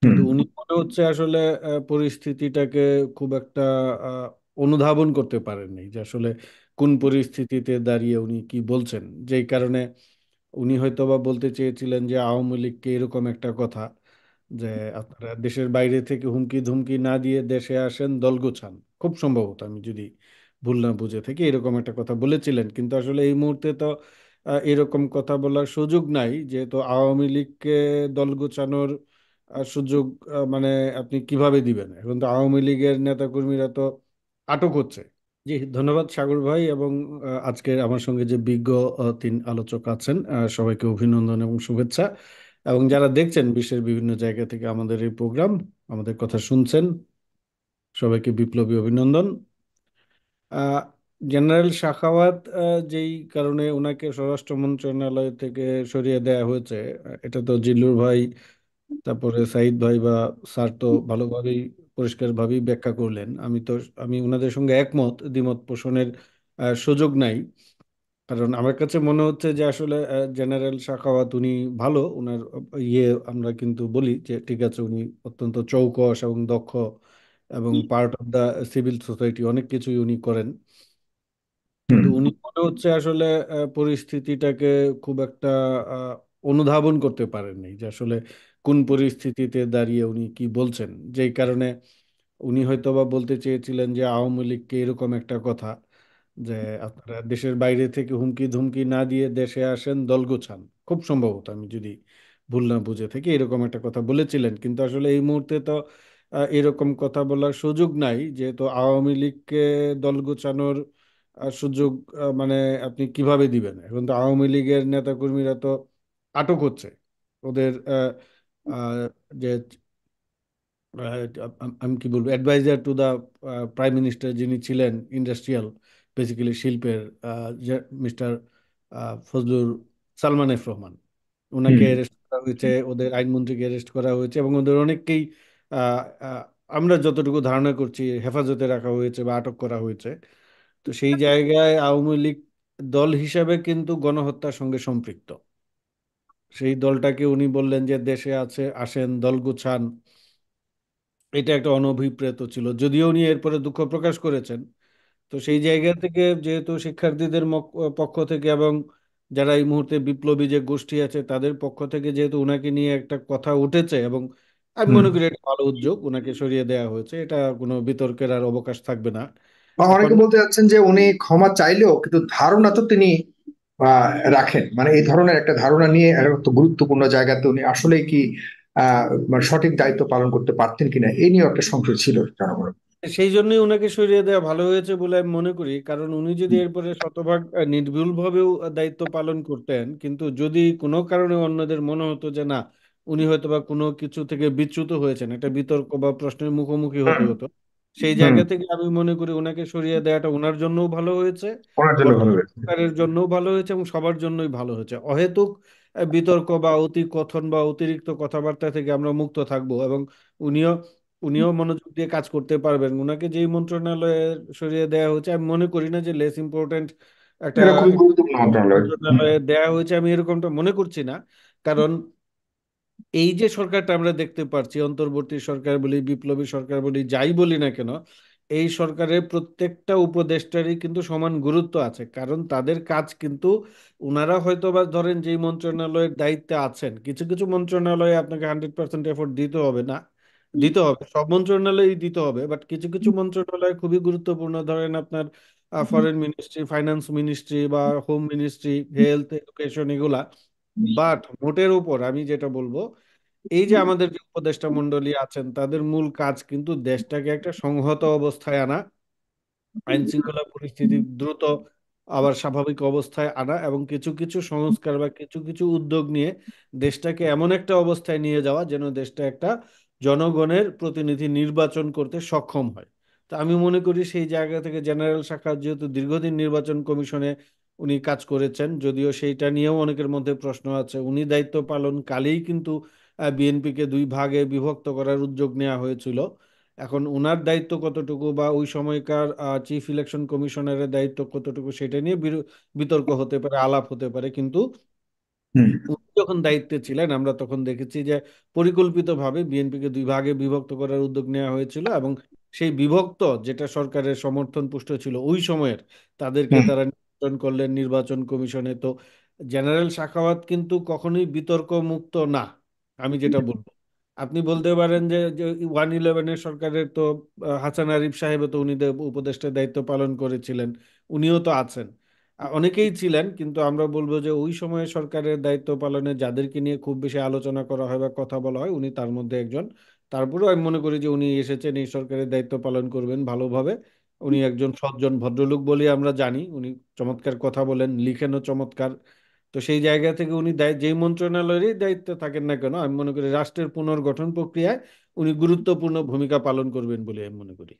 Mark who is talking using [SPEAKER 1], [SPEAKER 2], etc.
[SPEAKER 1] হুম।
[SPEAKER 2] কিন্তু উনি মনে হচ্ছে আসলে পরিস্থিতিটাকে খুব একটা আহ, অনুধাবন করতে পারেননি যে আসলে কোন পরিস্থিতিতে দাঁড়িয়ে উনি কি বলছেন, যেই কারণে উনি হয়তো বা বলতে চেয়েছিলেন যে আওয়ামী লীগকে এরকম একটা কথা যে আপনারা দেশের বাইরে থেকে হুমকি ধুমকি না দিয়ে দেশে আসেন, দল গোছান। খুব সম্ভবত, আমি যদি ভুল না বুঝে থাকি, এরকম একটা কথা বলেছিলেন। কিন্তু আসলে এই মুহূর্তে তো এরকম কথা বলার সুযোগ নাই, যেহেতু আওয়ামী লীগকে দল গোছানোর সুযোগ মানে আপনি কিভাবে দিবেন? এখন তো আওয়ামী লীগের নেতাকর্মীরা তো আটক হচ্ছে। জি, ধন্যবাদ সাগর ভাই। এবং আজকের আমার সঙ্গে যে বিজ্ঞ তিন আলোচক আছেন, সবাইকে অভিনন্দন এবং শুভেচ্ছা। এবং যারা দেখছেন বিশ্বের বিভিন্ন জায়গা থেকে আমাদের এই প্রোগ্রাম, আমাদের কথা শুনছেন, সবাইকে বিপ্লবী অভিনন্দন। আহ, জেনারেল সাখাওয়াত, যেই কারণে ওনাকে স্বরাষ্ট্র মন্ত্রণালয় থেকে সরিয়ে দেওয়া হয়েছে, এটা তো জিল্লুর ভাই, তারপরে সাইদ ভাই বা স্যার তো ভালোভাবেই পরিষ্কারভাবেই ব্যাখ্যা করলেন। আমি ওনাদের সঙ্গে একমত, দ্বিমত পোষণের সুযোগ নাই। কারণ আমার কাছে মনে হচ্ছে যে আসলে জেনারেল সাখাওয়াত উনি ভালো, ওনার ইয়ে আমরা কিন্তু বলি যে ঠিক আছে, উনি অত্যন্ত চৌকস এবং দক্ষ এবং part of the civil society, অনেক কিছুই উনি করেন।
[SPEAKER 1] হুম।
[SPEAKER 2] কিন্তু উনি মনে হচ্ছে আসলে পরিস্থিতিটাকে খুব একটা আহ, অনুধাবন করতে পারেননি যে আসলে কোন পরিস্থিতিতে দাঁড়িয়ে উনি কি বলছেন, যেই কারণে উনি হয়তো বা বলতে চেয়েছিলেন যে আওয়ামী লীগকে এরকম একটা কথা যে আপনারা দেশের বাইরে থেকে হুমকি ধুমকি না দিয়ে দেশে আসেন, দল গোছান। খুব সম্ভবত, আমি যদি ভুল না বুঝে থাকি, এরকম একটা কথা বলেছিলেন। কিন্তু আসলে এই মুহূর্তে তো এরকম কথা বলার সুযোগ নাই, যেহেতু আওয়ামী লীগকে দল গোছানোর সুযোগ মানে আপনি কিভাবে দিবেন? এখন তো আওয়ামী লীগের নেতাকর্মীরা তো আটক হচ্ছে। ওদের আহ, যে আমি কি বলবো, adviser to the prime minister যিনি ছিলেন, ইন্ডাস্ট্রিয়াল বেসিক্যালি শিল্পের, মিস্টার ফজলুর সালমান এফ রহমান, ওনাকে
[SPEAKER 1] হুম।
[SPEAKER 2] অ্যারেস্ট করা হয়েছে, ওদের আইনমন্ত্রীকে অ্যারেস্ট করা হয়েছে, এবং ওদের অনেককেই আহ, আহ, আমরা যতটুকু ধারণা করছি হেফাজতে রাখা হয়েছে বা আটক করা হয়েছে। তো সেই জায়গায় আওয়ামী লীগ দল হিসাবে কিন্তু গণহত্যার সঙ্গে সম্পৃক্ত। সেই দলটাকে উনি বললেন যে দেশে আছে, আসেন, দল গুছান। এটা একটা অনভিপ্রেত ছিল, যদিও উনি এরপরে দুঃখ প্রকাশ করেছেন। তো সেই জায়গা থেকে যেহেতু শিক্ষার্থীদের পক্ষ থেকে এবং যারা এই মুহূর্তে বিপ্লবী যে গোষ্ঠী আছে তাদের পক্ষ থেকে যেহেতু উনাকে নিয়ে একটা কথা উঠেছে, এবং আমি
[SPEAKER 1] হুম।
[SPEAKER 2] মনে করি এটা ভালো উদ্যোগ, উনাকে সরিয়ে দেওয়া হয়েছে, এটা কোনো বিতর্কের আর অবকাশ থাকবে না।
[SPEAKER 1] বা
[SPEAKER 2] এখন
[SPEAKER 1] অনেকে বলতে যাচ্ছেন যে উনি ক্ষমা চাইলেও কিন্তু ধারণা তো তিনি রাখেন, মানে এই ধরনের একটা ধারণা নিয়ে একটা গুরুত্বপূর্ণ জায়গাতে উনি আসলে কি মানে সঠিক দায়িত্ব পালন করতে পারতেন কিনা এই নিয়ে একটা সংশয় ছিল জনগণের।
[SPEAKER 2] সেই জন্যই ওনাকে সরিয়ে দেওয়া ভালো হয়েছে বলে আমি মনে করি। কারণ উনি যদি এরপরে শতভাগ নির্ভুলভাবেও দায়িত্ব পালন করতেন, কিন্তু যদি কোনো কারণে অন্যদের মনে হতো যে না, উনি হয়তো বা কোনো কিছু থেকে বিচ্যুত হয়েছেন, একটা বিতর্ক বা প্রশ্নের মুখোমুখি হতে
[SPEAKER 1] হুম।
[SPEAKER 2] হতো, সেই
[SPEAKER 1] হুম।
[SPEAKER 2] জায়গা থেকে আমি মনে করি ওনাকে সরিয়ে দেওয়াটা ওনার জন্যও ভালো হয়েছে,
[SPEAKER 1] ওনার জন্য ভালো
[SPEAKER 2] বর্তমান
[SPEAKER 1] হয়েছে।
[SPEAKER 2] সরকারের জন্যও ভালো হয়েছে, এবং সবার জন্যই ভালো হয়েছে। অহেতুক বিতর্ক বা অতি কথন বা অতিরিক্ত কথাবার্তা থেকে আমরা মুক্ত থাকবো, এবং উনিও উনিও মনোযোগ দিয়ে কাজ করতে পারবেন। ওনাকে যেই মন্ত্রণালয়ে সরিয়ে দেওয়া হয়েছে, আমি মনে করি না যে লেস ইম্পর্টেন্ট একটা
[SPEAKER 1] এটা খুবই গুরুত্বপূর্ণ মন্ত্রণালয়। হুম।
[SPEAKER 2] মন্ত্রণালয়ে দেওয়া হয়েছে, আমি এরকমটা মনে করছি না। কারণ এই যে সরকারটা আমরা দেখতে পাচ্ছি, অন্তর্বর্তী সরকার বলি, বিপ্লবী সরকার বলি, যাই বলি না কেন, এই সরকারের প্রত্যেকটা উপদেষ্টারই কিন্তু সমান গুরুত্ব আছে। কারণ তাদের কাজ কিন্তু, ওনারা হয়তো বা ধরেন যেই মন্ত্রণালয়ের দায়িত্বে আছেন, কিছু কিছু মন্ত্রণালয়ে আপনাকে 100% এফোর্ট দিতে হবে না, দিতে হবে, সব মন্ত্রণালয়েই দিতে হবে, বাট কিছু কিছু মন্ত্রণালয় খুবই গুরুত্বপূর্ণ, ধরেন আপনার ফরেন মিনিস্ট্রি, ফাইন্যান্স মিনিস্ট্রি বা হোম মিনিস্ট্রি, হেলথ, এডুকেশন, এগুলা। বাট মোটের উপর আমি যেটা বলবো, এই যে আমাদের যে উপদেষ্টা মণ্ডলী আছেন, তাদের মূল কাজ কিন্তু দেশটাকে একটা সংহত অবস্থায় আনা, আইন শৃঙ্খলা পরিস্থিতি দ্রুত আবার স্বাভাবিক অবস্থায় আনা, এবং কিছু কিছু সংস্কার বা কিছু কিছু উদ্যোগ নিয়ে দেশটাকে এমন একটা অবস্থায় নিয়ে যাওয়া যেন দেশটা একটা জনগণের প্রতিনিধি নির্বাচন করতে সক্ষম হয়। তো আমি মনে করি সেই জায়গা থেকে জেনারেল শাখা যেহেতু দীর্ঘদিন নির্বাচন কমিশনে উনি কাজ করেছেন, যদিও সেইটা নিয়েও অনেকের মধ্যে প্রশ্ন আছে, উনি দায়িত্ব পালন কালেই কিন্তু বিএনপিকে দুই ভাগে বিভক্ত করার উদ্যোগ নেওয়া হয়েছিল। এখন ওনার দায়িত্ব কতটুকু বা ওই সময়কার চিফ ইলেকশন কমিশনারের দায়িত্ব কতটুকু, সেটা নিয়ে বিতর্ক হতে পারে, আলাপ হতে পারে। কিন্তু
[SPEAKER 1] হুম।
[SPEAKER 2] উনি যখন দায়িত্বে ছিলেন আমরা তখন দেখেছি যে পরিকল্পিতভাবে বিএনপিকে দুই ভাগে বিভক্ত করার উদ্যোগ নেওয়া হয়েছিল, এবং সেই বিভক্ত যেটা সরকারের সমর্থন পুষ্ট ছিল ওই সময়ের, তাদেরকে
[SPEAKER 1] হুম।
[SPEAKER 2] তারা নির্বাচন করলেন নির্বাচন কমিশনে। তো জেনারেল সাখাওয়াত কিন্তু কখনোই বিতর্ক মুক্ত না, আমি যেটা বলবো। আপনি বলতে পারেন যে 111-এর সরকারের তো হাসান আরিফ সাহেব তো উনি উপদেষ্টার দায়িত্ব পালন করেছিলেন, উনিও তো আছেন। অনেকেই ছিলেন, কিন্তু আমরা বলবো যে ওই সময়ে সরকারের দায়িত্ব পালনে যাদেরকে নিয়ে খুব বেশি আলোচনা করা হয় বা কথা বলা হয় উনি তার মধ্যে একজন। তারপরেও আমি মনে করি যে উনি এসেছেন এই সরকারের দায়িত্ব পালন করবেন ভালোভাবে। উনি একজন সজ্জন ভদ্রলোক বলে আমরা জানি, উনি চমৎকার কথা বলেন, লিখেনও চমৎকার। তো সেই জায়গা থেকে উনি যেই মন্ত্রণালয়েরই দায়িত্বে থাকেন না কেন, আমি মনে করি রাষ্ট্রের পুনর্গঠন প্রক্রিয়ায় উনি গুরুত্বপূর্ণ ভূমিকা পালন করবেন বলে আমি মনে করি।